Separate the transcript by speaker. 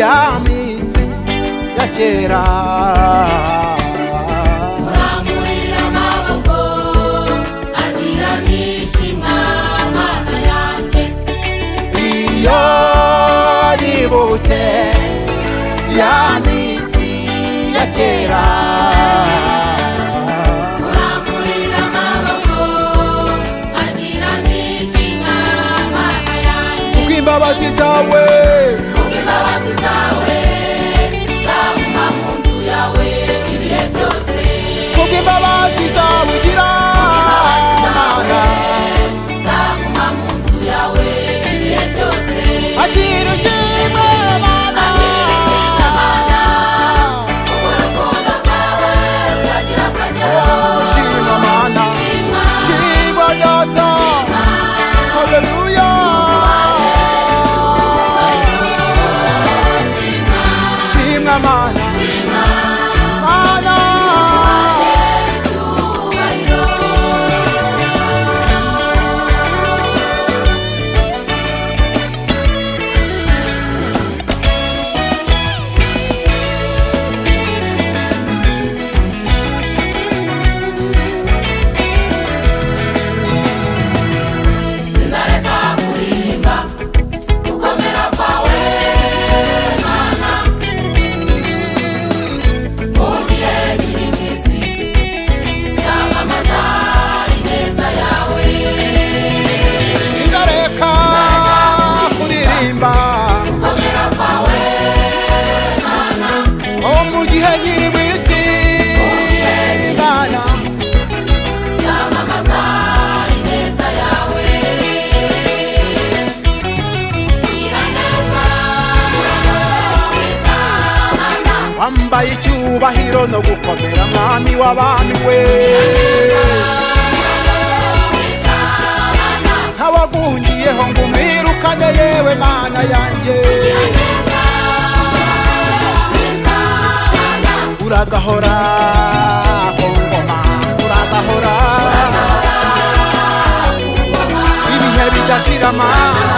Speaker 1: ya minsi ya kera.
Speaker 2: Uramurira amaboko agira nishimwa Mana yanjye.
Speaker 1: Iyo nibutse ya minsi ya kera.
Speaker 2: Uramurira amaboko agira nishimwa Mana yanjye.
Speaker 1: Kubw'imbabazi zawe,
Speaker 2: Kubw'imbabazi zawe nzaguma mu nzu yawe ibihe byose.
Speaker 1: kubw'imbabazi zawe ugira Mana,
Speaker 2: nzaguma mu nzu yawe ibihe byose.
Speaker 1: akira ushimwe Mana.
Speaker 2: Urukundo rwawe rutagira akagero.
Speaker 1: Shima Mana, shima Data, haleluya. Shima Mana, Mana.
Speaker 2: Sinareka kuririmba gukomera kwawe Mana, mu gihe nkiri mu isi nzamamaza ineza yawe.
Speaker 1: Sindareka kuririmba
Speaker 2: Gukomera kwawe Mana,
Speaker 1: mu gihe nkiri mu isi Mana.
Speaker 2: nzamamaza ineza yawe. Iraneza wiza Mana,
Speaker 1: Wambaye icyubahiro no gukomera mwami w'abami we.
Speaker 2: wiza Mana,
Speaker 1: Ntawaguhungiyeho ngo umwirukane yewe Mana yanjye.
Speaker 2: Iraneza wiza Mana,
Speaker 1: Uragahora ku ngoma, uragahora ibihe bidashira Mana.